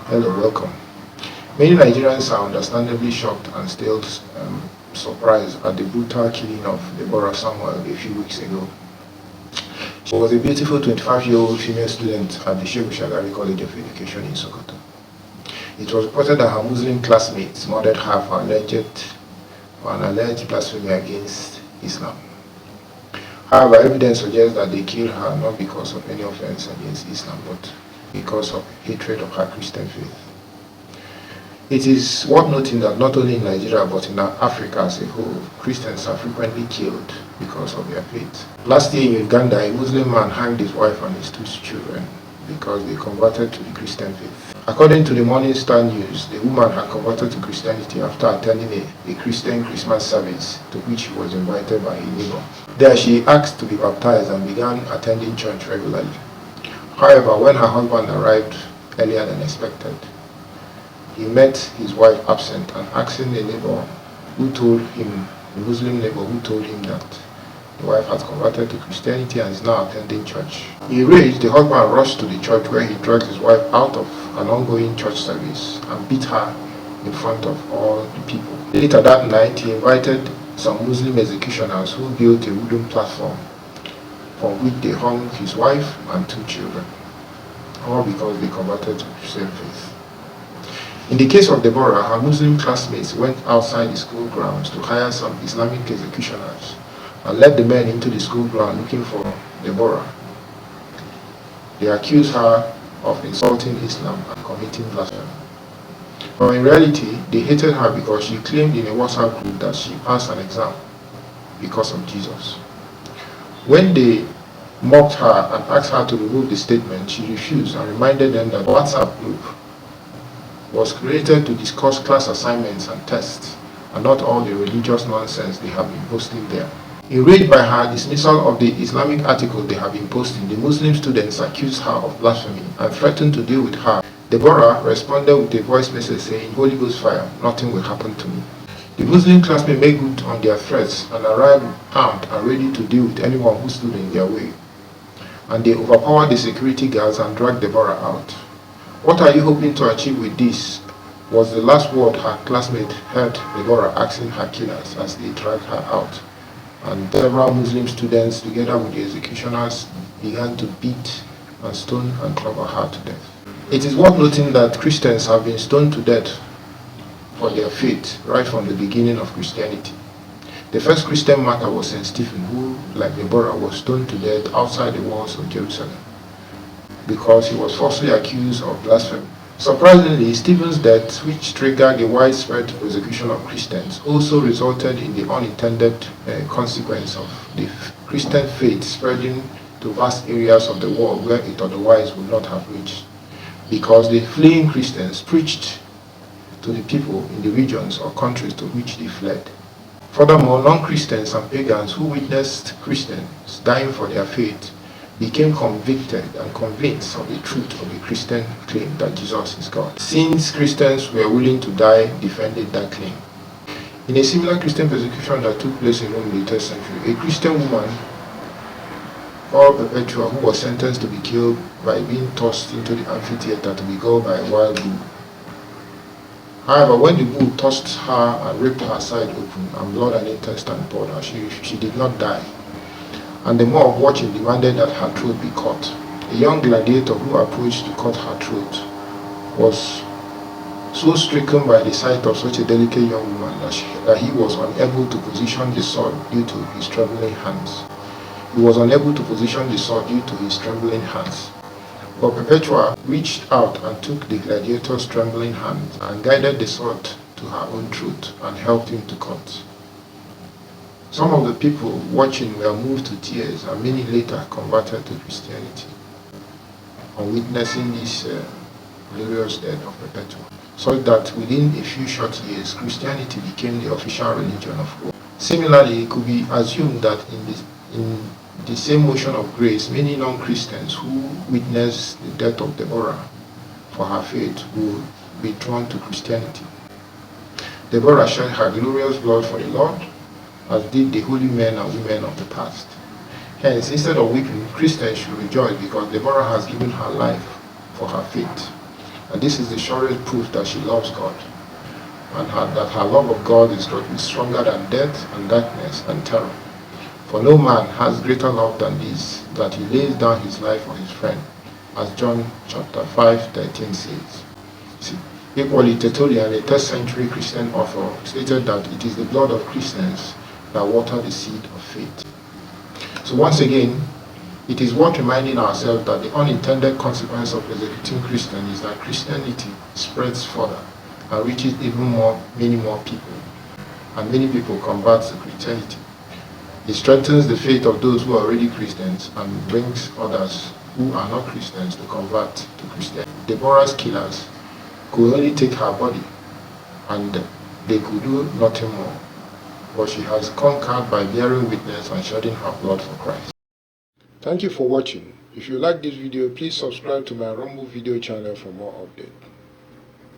Hello, welcome. Many Nigerians are understandably shocked and still surprised at the brutal killing of Deborah Samuel a few weeks ago. She was a beautiful 25-year-old female student at the Sheikh Shagari College of Education in Sokoto. It was reported that her Muslim classmates murdered her for an alleged blasphemy against Islam. However, evidence suggests that they killed her not because of any offense against Islam, but because of hatred of her Christian faith. It is worth noting that not only in Nigeria but in Africa as a whole, Christians are frequently killed because of their faith. Last year in Uganda, a Muslim man hanged his wife and his two children because they converted to the Christian faith. According to the Morning Star News, the woman had converted to Christianity after attending a Christian Christmas service to which she was invited by a neighbor. There she asked to be baptized and began attending church regularly. However, when her husband arrived earlier than expected, he met his wife absent and asking the neighbor who told him, the Muslim neighbor who told him that the wife had converted to Christianity and is now attending church. Enraged, the husband rushed to the church where he dragged his wife out of an ongoing church service and beat her in front of all the people. Later that night, he invited some Muslim executioners who built a wooden platform from which they hung his wife and two children, all because they converted to Christian faith. In the case of Deborah, her Muslim classmates went outside the school grounds to hire some Islamic executioners and led the men into the school ground looking for Deborah. They accused her of insulting Islam and committing blasphemy. But in reality, they hated her because she claimed in a WhatsApp group that she passed an exam because of Jesus. When they mocked her and asked her to remove the statement, she refused and reminded them that the WhatsApp group was created to discuss class assignments and tests, and not all the religious nonsense they have been posting there. Enraged by her dismissal of the Islamic article they have been posting, the Muslim students accused her of blasphemy and threatened to deal with her. Deborah responded with a voice message saying, "Holy Ghost fire, nothing will happen to me." The Muslim classmates made good on their threats and arrived armed and ready to deal with anyone who stood in their way. And they overpowered the security guards and dragged Deborah out. "What are you hoping to achieve with this?" was the last word her classmate heard Deborah asking her killers as they dragged her out. And several Muslim students, together with the executioners, began to beat and stone and clobber her to death. It is worth noting that Christians have been stoned to death for their faith right from the beginning of Christianity. The first Christian martyr was St. Stephen, who, like Deborah, was stoned to death outside the walls of Jerusalem because he was falsely accused of blasphemy. Surprisingly, Stephen's death, which triggered a widespread persecution of Christians, also resulted in the unintended consequence of the Christian faith spreading to vast areas of the world where it otherwise would not have reached, because the fleeing Christians preached to the people in the regions or countries to which they fled. Furthermore, non-Christians and pagans who witnessed Christians dying for their faith became convicted and convinced of the truth of the Christian claim that Jesus is God, since Christians were willing to die defending that claim. In a similar Christian persecution that took place in Rome in the 3rd century, a Christian woman called Perpetua, who was sentenced to be killed by being tossed into the amphitheater to be gored by a wild bull. However, when the bull tossed her and ripped her side open and blood and intestine poured out, she did not die. And the mob watching demanded that her throat be cut. A young gladiator who approached to cut her throat was so stricken by the sight of such a delicate young woman that he was unable to position the sword due to his trembling hands. But Perpetua reached out and took the gladiator's trembling hand and guided the sword to her own throat and helped him to cut. Some of the people watching were moved to tears, and many later converted to Christianity on witnessing this glorious death of Perpetua, so that within a few short years, Christianity became the official religion of Rome. Similarly, it could be assumed that in the same motion of grace, many non-Christians who witnessed the death of Deborah for her faith would be drawn to Christianity. Deborah shed her glorious blood for the Lord, as did the holy men and women of the past. Hence, instead of weeping, Christians should rejoice because Deborah has given her life for her faith. And this is the surest proof that she loves God, and that her love of God is stronger than death and darkness and terror. For no man has greater love than this, that he lays down his life for his friend, as John chapter 5:13 says. See, equally, Tertullian, a 3rd century Christian author, stated that it is the blood of Christians that water the seed of faith. So once again, it is worth reminding ourselves that the unintended consequence of persecuting Christians is that Christianity spreads further and reaches many more people, and many people convert to Christianity. It strengthens the faith of those who are already Christians and brings others who are not Christians to convert to Christianity. Deborah's killers could only take her body, and they could do nothing more, but she has conquered by bearing witness and shedding her blood for Christ. Thank you for watching. If you like this video, please subscribe to my Rumble video channel for more updates.